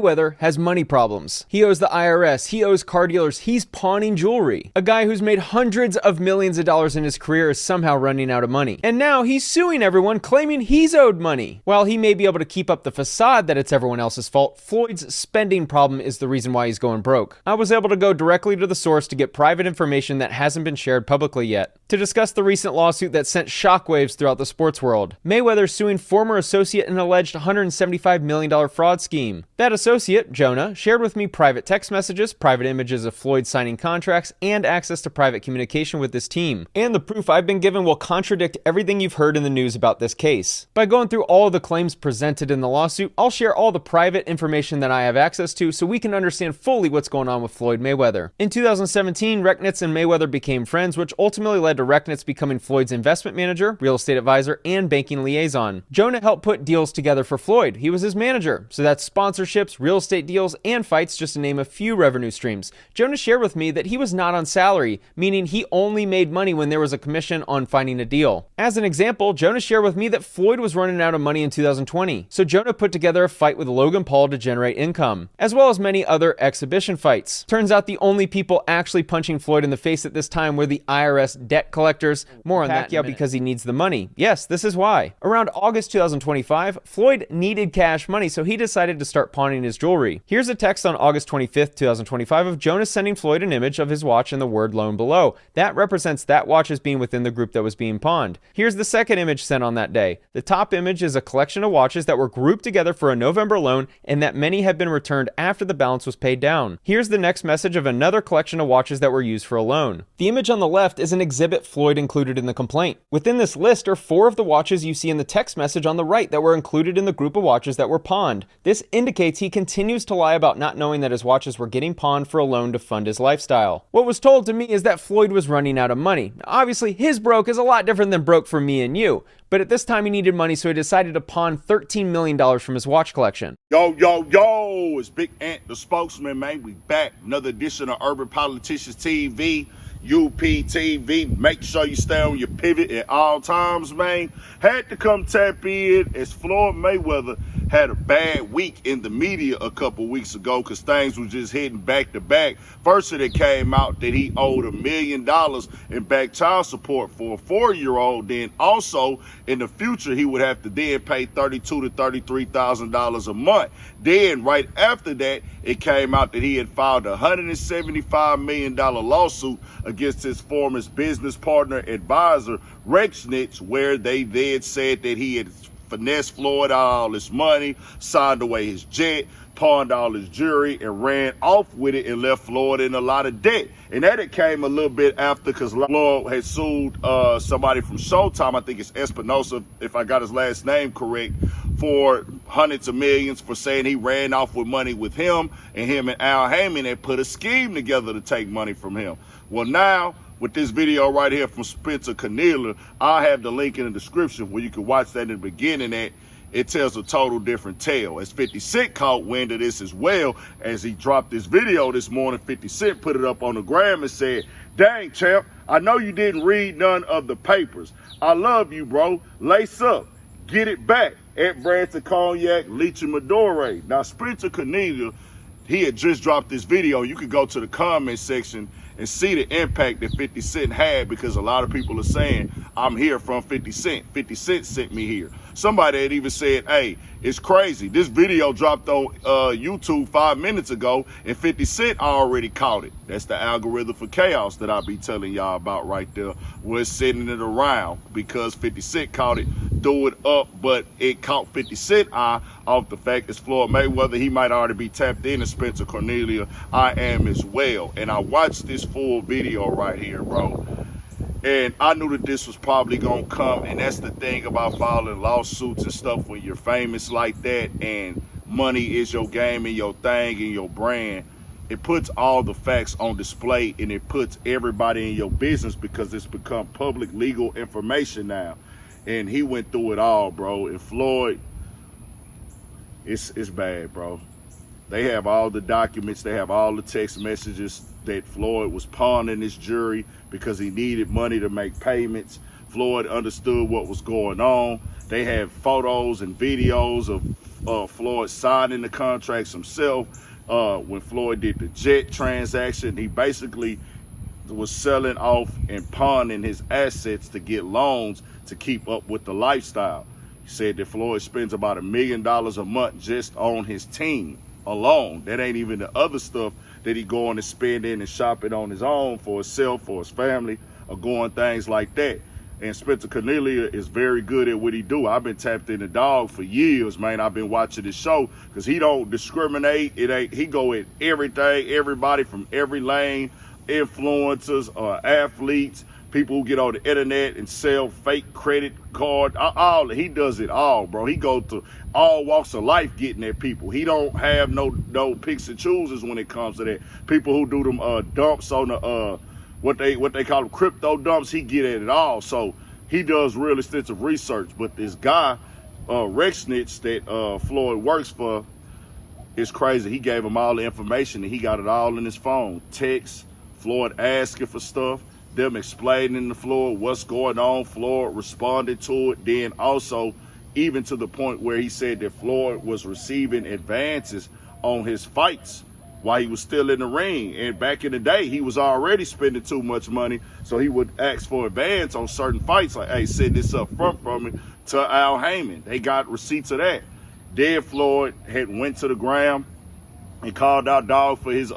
Mayweather has money problems. He owes the IRS, he owes car dealers, he's pawning jewelry. A guy who's made hundreds of millions of dollars in his career is somehow running out of money. And now he's suing everyone, claiming he's owed money. While he may be able to keep up the facade that it's everyone else's fault, Floyd's spending problem is the reason why he's going broke. I was able to go directly to the source to get private information that hasn't been shared publicly yet, to discuss the recent lawsuit that sent shockwaves throughout the sports world. Mayweather suing former associate in an alleged $175 million fraud scheme. That associate, Jonah, shared with me private text messages, private images of Floyd signing contracts, and access to private communication with this team. And the proof I've been given will contradict everything you've heard in the news about this case. By going through all of the claims presented in the lawsuit, I'll share all the private information that I have access to so we can understand fully what's going on with Floyd Mayweather. In 2017, Rechnitz and Mayweather became friends, which ultimately led to Rechnitz becoming Floyd's investment manager, real estate advisor, and banking liaison. Jonah helped put deals together for Floyd. He was his manager, so that's sponsorships, real estate deals, and fights, just to name a few revenue streams. Jonah shared with me that he was not on salary, meaning he only made money when there was a commission on finding a deal. As an example, Jonah shared with me that Floyd was running out of money in 2020, so Jonah put together a fight with Logan Paul to generate income, as well as many other exhibition fights. Turns out the only people actually punching Floyd in the face at this time were the IRS debt collectors. More on that, because he needs the money. Yes, this is why. Around August 2025, Floyd needed cash money, so he decided to start pawning his jewelry. Here's a text on August 25th, 2025 of Jonah sending Floyd an image of his watch and the word loan below. That represents that watch as being within the group that was being pawned. Here's the second image sent on that day. The top image is a collection of watches that were grouped together for a November loan and that many had been returned after the balance was paid down. Here's the next message of another collection of watches that were used for a loan. The image on the left is an exhibit Floyd included in the complaint. Within this list are 4 of the watches you see in the text message on the right that were included in the group of watches that were pawned. This indicates he continues to lie about not knowing that his watches were getting pawned for a loan to fund his lifestyle. What was told to me is that Floyd was running out of money. Now, obviously, his broke is a lot different than broke for me and you, but at this time he needed money, so he decided to pawn $13 million from his watch collection. Yo, it's Big Ant, the spokesman, man. We back. Another edition of Urban Politicians TV, UPTV. Make sure you stay on your pivot at all times, man. Had to come tap in as Floyd Mayweather had a bad week in the media a couple weeks ago because things were just hitting back to back. First, it came out that he owed $1 million in back child support for a 4-year-old. Then also in the future, he would have to then pay $32,000 to $33,000 a month. Then right after that, it came out that he had filed a $175 million lawsuit against his former business partner advisor, Rechnitz, where they then said that he had finessed Floyd all his money, signed away his jet, pawned all his jewelry, and ran off with it and left Floyd in a lot of debt. And that it came a little bit after because Floyd had sued somebody from Showtime, I think it's Espinosa, if I got his last name correct, for hundreds of millions for saying he ran off with money with him, and him and Al Heyman had put a scheme together to take money from him. Well, now, with this video right here from Spencer Cornelia, I'll have the link in the description where you can watch that in the beginning. That it tells a total different tale. As 50 Cent caught wind of this as well, as he dropped this video this morning, 50 Cent put it up on the gram and said, "Dang, champ, I know you didn't read none of the papers. I love you, bro. Lace up. Get it back." At Branson Cognac, Leach and Madore. Now, Spencer Cornelia, he had just dropped this video. You could go to the comment section and see the impact that 50 Cent had, because a lot of people are saying, I'm here from 50 Cent. 50 Cent sent me here. Somebody had even said, hey, it's crazy. This video dropped on YouTube 5 minutes ago, and 50 Cent already caught it. That's the algorithm for chaos that I'll be telling y'all about right there. We're sending it around because 50 Cent caught it, threw it up, but it caught 50 Cent eye off the fact it's Floyd Mayweather. He might already be tapped into Spencer Cornelia. I am as well. And I watched this full video right here, bro. And I knew that this was probably going to come. And that's the thing about filing lawsuits and stuff when you're famous like that and money is your game and your thing and your brand. It puts all the facts on display, and it puts everybody in your business because it's become public legal information now. And he went through it all, bro. And Floyd, it's bad, bro. They have all the documents. They have all the text messages that Floyd was pawning his jewelry because he needed money to make payments. Floyd understood what was going on. They have photos and videos of Floyd signing the contracts himself. When Floyd did the jet transaction, he basically was selling off and pawning his assets to get loans to keep up with the lifestyle. He said that Floyd spends about $1 million a month just on his team alone. That ain't even the other stuff that he going to spend in and shopping on his own for himself, for his family, or going things like that. And Spencer Cornelia is very good at what he do. I've been tapped in the dog for years, man. I've been watching this show because he don't discriminate. He go at everything, everybody from every lane, influencers, athletes, people who get on the internet and sell fake credit card. He does it all, bro. He go to all walks of life getting at people. He don't have no picks and choosers when it comes to that. People who do them dumps on the what they call them crypto dumps, he get at it all. So he does real extensive research. But this guy, Rechnitz, that Floyd works for, is crazy. He gave him all the information and he got it all in his phone. Text, Floyd asking for stuff, them explaining to Floyd what's going on, Floyd responded to it. Then also, even to the point where he said that Floyd was receiving advances on his fights while he was still in the ring. And back in the day, he was already spending too much money, so he would ask for advance on certain fights, like, hey, send this up front for me to Al Heyman. They got receipts of that. Then Floyd had went to the ground and called out dog for his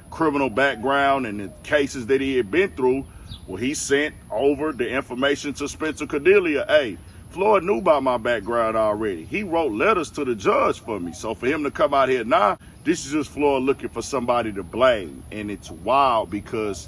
criminal background and the cases that he had been through. Well, he sent over the information to Spencer Cornelia. Hey, Floyd knew about my background already. He wrote letters to the judge for me. So for him to come out here now, this is just Floyd looking for somebody to blame. And it's wild because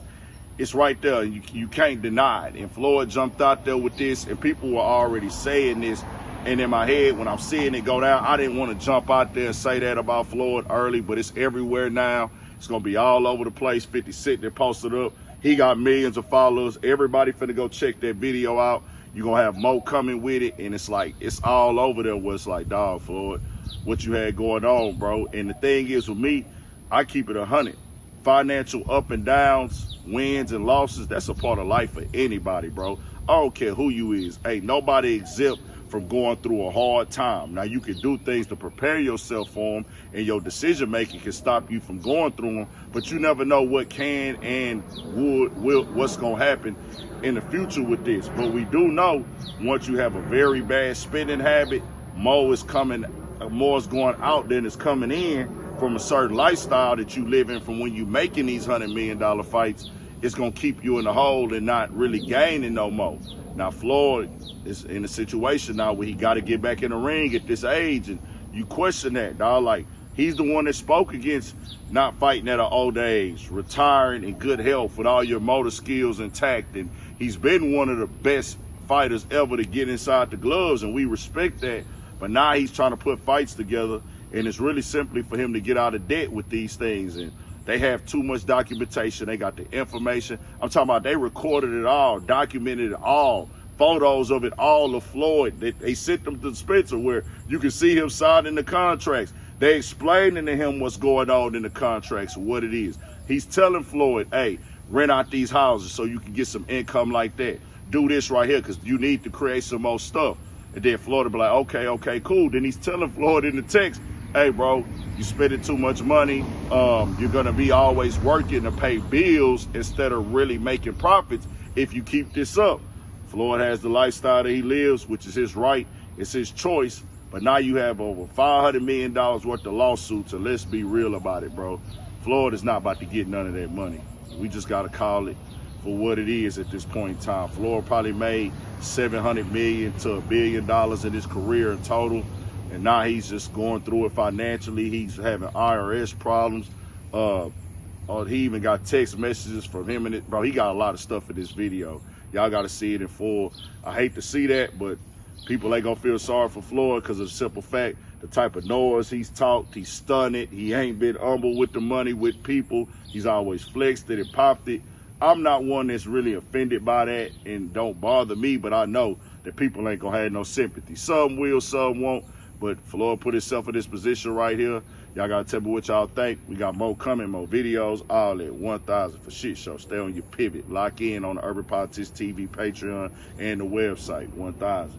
it's right there. You can't deny it. And Floyd jumped out there with this, and people were already saying this. And in my head, when I'm seeing it go down, I didn't want to jump out there and say that about Floyd early, but it's everywhere now. It's going to be all over the place. 50 Cent that posted up. He got millions of followers. Everybody finna go check that video out. You're going to have more coming with it. And it's like, it's all over there where it's like, dog, Floyd, what you had going on, bro. And the thing is with me, I keep it 100. Financial up and downs, wins and losses, that's a part of life for anybody, bro. I don't care who you is. Ain't nobody exempt from going through a hard time. Now, you can do things to prepare yourself for them, and your decision making can stop you from going through them, but you never know what can and what's going to happen in the future with this. But we do know once you have a very bad spending habit, more is going out than is coming in from a certain lifestyle that you live in from when you making these $100 million fights. It's going to keep you in the hole and not really gaining no more. Now, Floyd is in a situation now where he got to get back in the ring at this age, and you question that, dog. Like, he's the one that spoke against not fighting at an old age, retiring in good health with all your motor skills intact, and he's been one of the best fighters ever to get inside the gloves, and we respect that. But now he's trying to put fights together, and it's really simply for him to get out of debt with these things. And they have too much documentation. They got the information. I'm talking about they recorded it all, documented it all, photos of it all of Floyd. They sent them to Spencer where you can see him signing the contracts. They explaining to him what's going on in the contracts, what it is. He's telling Floyd, hey, rent out these houses so you can get some income like that. Do this right here because you need to create some more stuff. And then Floyd will be like, okay, cool. Then he's telling Floyd in the text, hey, bro, you spending too much money. You're going to be always working to pay bills instead of really making profits if you keep this up. Floyd has the lifestyle that he lives, which is his right. It's his choice. But now you have over $500 million worth of lawsuits, and let's be real about it, bro. Floyd is not about to get none of that money. We just got to call it for what it is at this point in time. Floyd probably made $700 million to $1 billion in his career in total. And now he's just going through it financially. He's having IRS problems. He even got text messages from him and it. Bro, he got a lot of stuff in this video. Y'all got to see it in full. I hate to see that, but people ain't going to feel sorry for Floyd because of the simple fact, the type of noise he's talked, he's stunned it. He ain't been humble with the money, with people. He's always flexed it and popped it. I'm not one that's really offended by that and don't bother me, but I know that people ain't going to have no sympathy. Some will, some won't. But Floyd put himself in this position right here. Y'all got to tell me what y'all think. We got more coming, more videos, all at 1,000 for shit show. Stay on your pivot. Lock in on the Urban Politics TV Patreon and the website, 1,000.